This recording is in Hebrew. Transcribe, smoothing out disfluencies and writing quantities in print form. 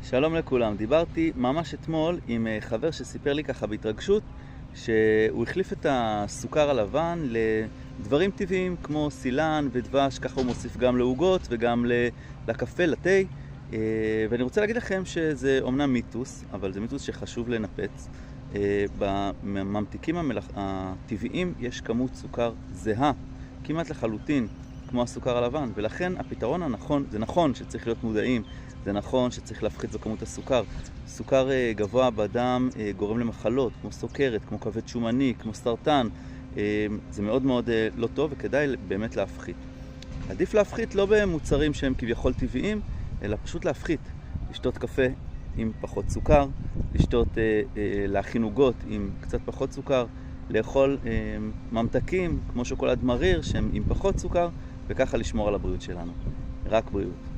שלום לכולם. דיברתי ממש אתמול עם חבר שסיפר לי ככה בהתרגשות שהוא החליף את הסוכר הלבן לדברים טבעיים כמו סילן ודבש, ככה הוא מוסיף גם לעוגות וגם לקפה, לתה. ואני רוצה להגיד לכם שזה אומנם מיתוס, אבל זה מיתוס שחשוב לנפץ. בממתיקים הטבעיים יש כמות סוכר זהה, כמעט לחלוטין, כמו הסוכר הלבן, ולכן הפתרון הנכון, זה נכון שצריך להיות מודעים, זה נכון שצריך להפחית בכמות הסוכר. סוכר גבוה בדם גורם למחלות, כמו סוכרת, כמו כבד שומני, כמו סרטן. זה מאוד מאוד לא טוב וכדאי באמת להפחית. עדיף להפחית לא במוצרים שהם כביכול טבעיים, אלא פשוט להפחית. לשתות קפה עם פחות סוכר, להכין עוגות עם קצת פחות סוכר, לאכול ממתקים כמו שוקולד מריר שהם עם פחות סוכר, וככה לשמור על הבריאות שלנו. רק בריאות.